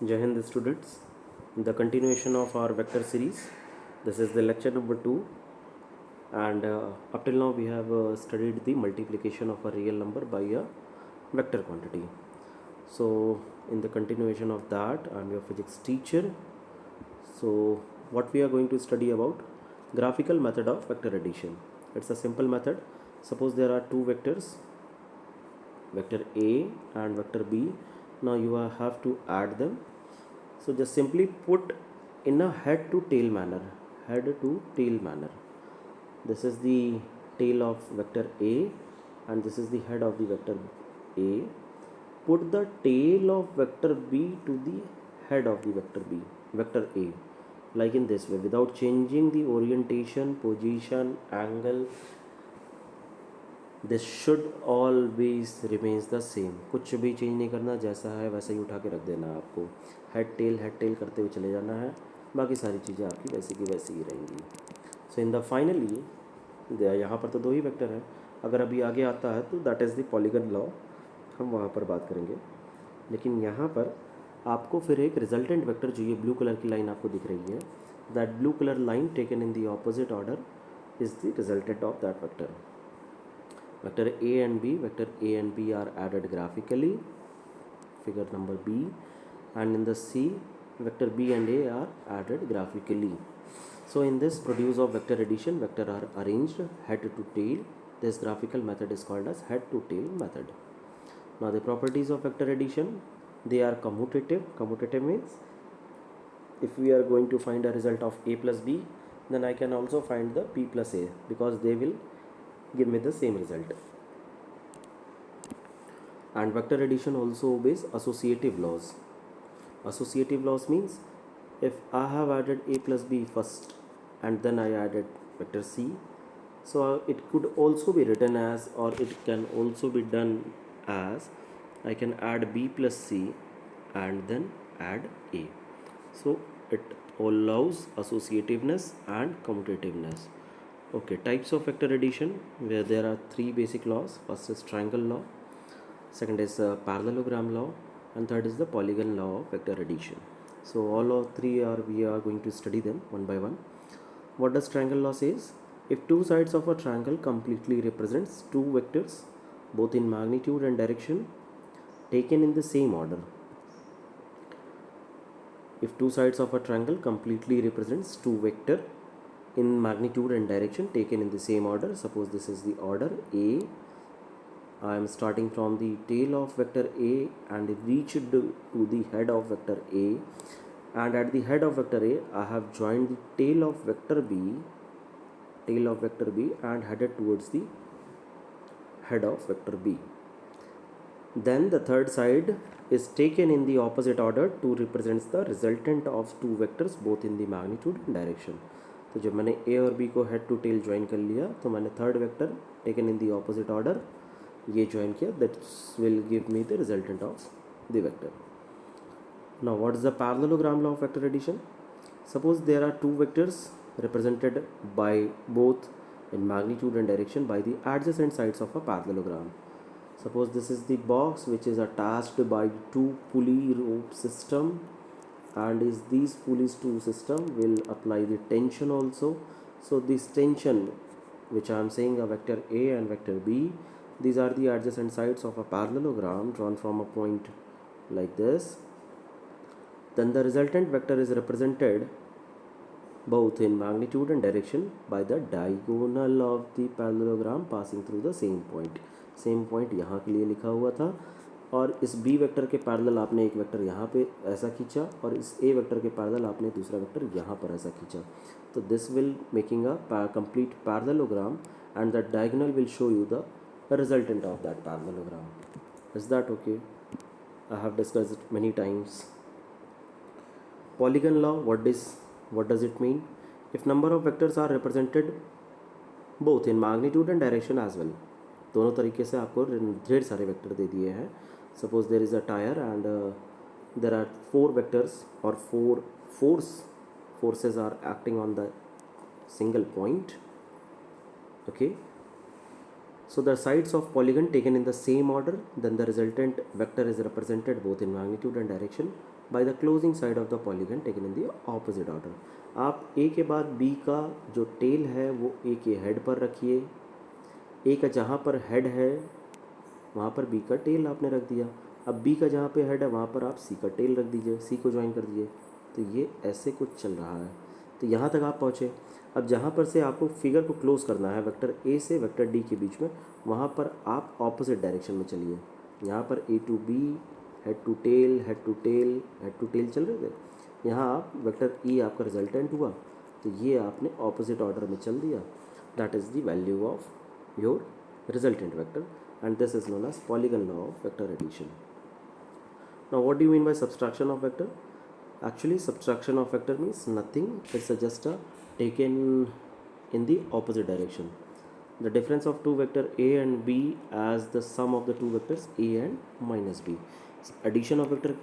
Jai Hind students, the continuation of our vector series. This is the lecture number 2, and up till now we have studied the multiplication of a real number by a vector quantity. So in the continuation of that, I am your physics teacher. So what we are going to study about graphical method of vector addition. It's a simple method. Suppose there are two vectors, vector A and vector B. Now you have to add them. So just simply put in a head to tail manner. Head to tail manner. This is the tail of vector A and this is the head of the vector A. Put the tail of vector B to the head of the vector A, like in this way, without changing the orientation, position, angle. This should always remains the same. कुछ भी change नहीं करना, जैसा है वैसा ही उठा के रख देना है आपको. हेड टेल करते हुए चले जाना है, बाकी सारी चीज़ें आपकी वैसी की वैसी ही रहेंगी. सो इन द फाइनली यहाँ पर तो दो ही वेक्टर हैं. अगर अभी आगे आता है तो that is the polygon law, हम वहाँ पर बात करेंगे. लेकिन यहाँ पर आपको फिर एक रिजल्टेंट वेक्टर जो ये ब्लू कलर की लाइन आपको दिख रही है, that blue colour line taken in the opposite order is the resultant of that vector. Vector A and B are added graphically, figure number B, and in the C, vector B and A are added graphically. So in this produce of vector addition, vector are arranged head to tail. This graphical method is called as head to tail method. Now the properties of vector addition, they are commutative. Commutative means if we are going to find a result of A plus B, then I can also find the B plus A, because they will give me the same result. And vector addition also obeys associative laws. Associative laws means if I have added A plus B first and then I added vector C, so it could also be written as, or it can also be done as, I can add B plus C and then add A. So it allows associativeness and commutativeness. Okay, types of vector addition, where there are three basic laws. First is triangle law, second is parallelogram law, and third is the polygon law of vector addition. So all of three we are going to study them one by one. What does triangle law says? If two sides of a triangle completely represents two vectors, both in magnitude and direction, taken in the same order. If two sides of a triangle completely represents two vector in magnitude and direction taken in the same order. Suppose this is the order A. I am starting from the tail of vector A and reached to the head of vector A, and at the head of vector A I have joined the tail of vector B and headed towards the head of vector B. Then the third side is taken in the opposite order to represent the resultant of two vectors both in the magnitude and direction. तो जब मैंने A और B को head to tell join कर लिया, तो मैंने third vector taken in the opposite order ये ज्वाइन किया. That's will give me the resultant of the vector. Now what is the parallelogram law of vector addition? Suppose there are two vectors represented by both in magnitude and direction by the adjacent sides of a parallelogram. Suppose this is the box which is attached by two pulley rope system, and is these pulleys to system will apply the tension also. So this tension which I am saying a vector A and vector B, these are the adjacent sides of a parallelogram drawn from a point like this. Then the resultant vector is represented both in magnitude and direction by the diagonal of the parallelogram passing through the same point. Same point यहाँ के लिए लिखा हुआ था, और इस B vector के parallel आपने एक वेक्टर यहाँ पे ऐसा खींचा, और इस ए वेक्टर के पैरेलल आपने दूसरा वेक्टर यहाँ पर ऐसा खींचा. तो this will making a complete parallelogram, and the diagonal will show you the resultant of that parallelogram. Is that okay? I have discussed it many times. Polygon law, what does it mean? If number of vectors are represented both in magnitude and direction as well, दोनों तरीके से आपको ढेर सारे vector दे दिए हैं. Suppose there is a tyre and there are four vectors और four forces are acting on the single point. Okay, So the sides of polygon taken in the same order, then the resultant vector is represented both in magnitude and direction by the closing side of the polygon taken in the opposite order. आप A के बाद B का जो tell है वो A के head पर रखिए, A का जहाँ पर हेड है वहाँ पर B का टेल आपने रख दिया। अब B का जहाँ पे हेड है वहाँ पर आप C का टेल रख दीजिए, C को ज्वाइन कर दीजिए। तो ये ऐसे कुछ चल रहा है। तो यहाँ तक आप पहुँचे। अब जहाँ पर से आपको फिगर को क्लोज करना है वेक्टर A से वेक्टर D के बीच में, वहाँ पर आप ऑपोजिट डायरेक्शन में चलिए। यहाँ पर A to B, head to tail, head to tail, head to tail चल रहे थे। यहाँ आप वेक्टर E आपका रिजल्टेंट हुआ, तो ये आपने ऑपोजिट ऑर्डर में चल दिया। That is the value of your resultant vector, and this is known as polygon law of vector addition. Now what do you mean by subtraction of vector? Actually subtraction of vector means nothing, it's just a taken in the opposite direction. The difference of two vector A and B as the sum of the two vectors A and minus B. Addition of vector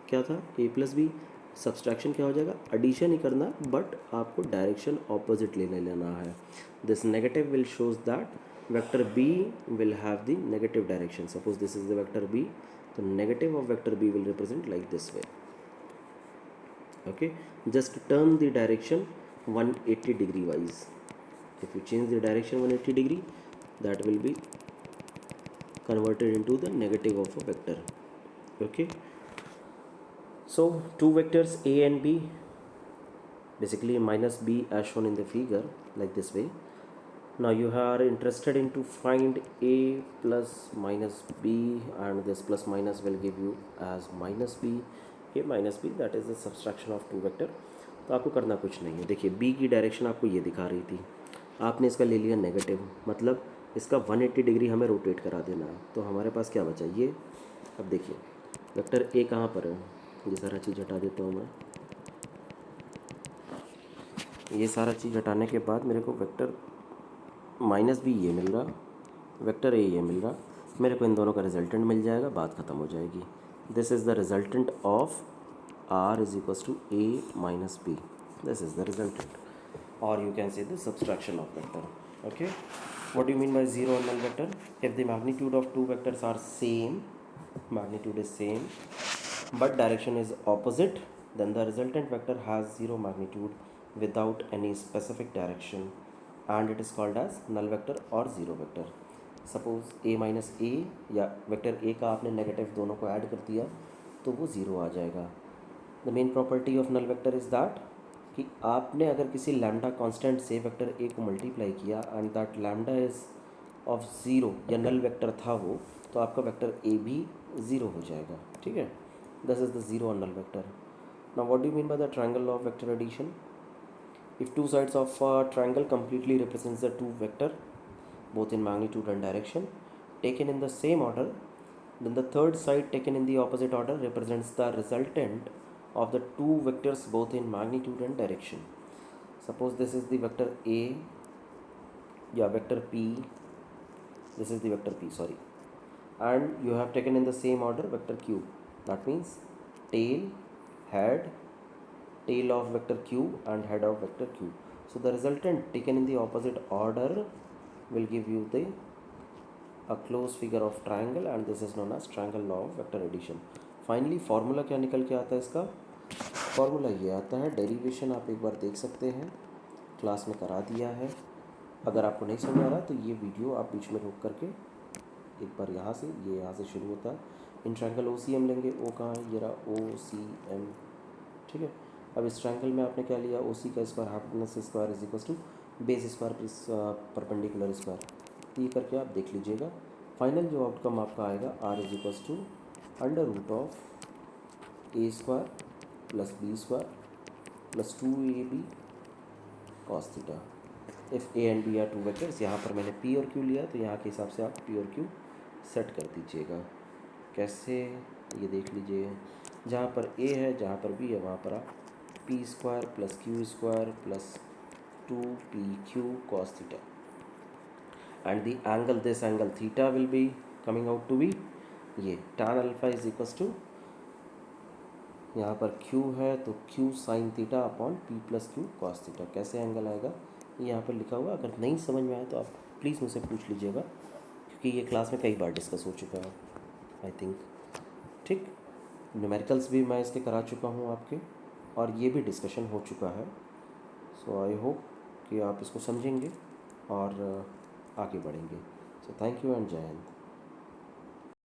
क्या था? A plus B. Subtraction क्या हो जाएगा? Addition ही करना, but आपको direction opposite लेना है. This negative will shows that vector B will have the negative direction. Suppose this is the vector B, the negative of vector B will represent like this way. Okay, just turn the direction 180 degree wise. If you change the direction 180 degree, that will be converted into the negative of a vector. Okay, so two vectors A and B, basically minus B as shown in the figure like this way. Now you are interested in to find A plus minus B, and this plus minus will give you as minus B. A minus B, that is the subtraction of two vector. तो आपको करना कुछ नहीं है. देखिए B की direction आपको ये दिखा रही थी, आपने इसका ले लिया नेगेटिव, मतलब इसका 180 डिग्री हमें रोटेट करा देना है. तो हमारे पास क्या बचा ये. अब देखिए वेक्टर A कहाँ पर है, ये सारा चीज़ हटा देता हूँ मैं. ये सारा चीज़ हटाने के बाद मेरे को वेक्टर माइनस बी ये मिल रहा, वेक्टर ए ये मिल रहा, मेरे को इन दोनों का रिजल्टेंट मिल जाएगा, बात ख़त्म हो जाएगी. This is the resultant of R is equals to A minus B. This is the resultant, और you can say the subtraction of vector. Okay, what do mean by zero or null vector? If the magnitude of two vectors are same, magnitude is same but direction is opposite, then the resultant vector has zero magnitude without any specific direction, and it is called as null vector or zero vector. Suppose a minus A या vector a का आपने negative दोनों को add कर दिया तो वो zero आ जाएगा. The main property of null vector is that कि आपने अगर किसी लैम्डा कांस्टेंट से वेक्टर a को मल्टीप्लाई किया and that lambda is of zero या नल वेक्टर था वो, तो आपका वेक्टर a भी ज़ीरो हो जाएगा. ठीक है, दिस इज़ द ज़ीरो और null vector. Now what do you mean by the triangle of vector addition? If two sides of a triangle completely represents the two vector both in magnitude and direction taken in the same order, then the third side taken in the opposite order represents the resultant of the two vectors both in magnitude and direction. Suppose this is the vector A, yeah, vector P, this is the vector P, sorry, and you have taken in the same order vector Q. That means tail, head, tail of vector Q and head of vector Q. So the resultant taken in the opposite order will give you the a closed figure of triangle, and this is known as triangle law of vector addition. Finally formula क्या निकल के आता है इसका? Formula ये आता है, derivation आप एक बार देख सकते हैं, क्लास में करा दिया है. अगर आपको नहीं समझ आ रहा तो ये वीडियो आप बीच में रोक करके एक बार यहाँ से, ये यहाँ से शुरू होता है. In triangle O C M लेंगे, ओ कहाँ है, ये रहा ओ सी एम. ठीक है, अब इस ट्रायंगल में आपने क्या लिया, ओ सी का square hypotenuse square is equals to base square plus perpendicular square. ये करके आप देख लीजिएगा. फाइनल जो आउटकम आपका आएगा, R is equals to under root of A square plus B square plus 2ab cos theta. If A and B are two vectors, यहाँ पर मैंने पी और क्यू लिया तो यहाँ के हिसाब से आप पी और क्यू सेट कर दीजिएगा. कैसे, ये देख लीजिए, जहाँ पर ए है जहाँ पर बी है वहाँ पर आप P square plus Q square plus 2pq cos theta, and the angle, this angle theta will be coming out to be ये tan alpha is equals to, यहाँ पर q है तो q sin theta upon p plus Q cos theta. कैसे angle आएगा ये यहाँ पर लिखा हुआ, अगर नहीं समझ में आए तो आप प्लीज़ मुझसे पूछ लीजिएगा, क्योंकि ये क्लास में कई बार डिस्कस हो चुका है आई थिंक। ठीक, न्यूमेरिकल्स भी मैं इसके करा चुका हूँ आपके, और ये भी डिस्कशन हो चुका है। सो आई होप कि आप इसको समझेंगे और आगे बढ़ेंगे। सो थैंक यू एंड जय हिंद।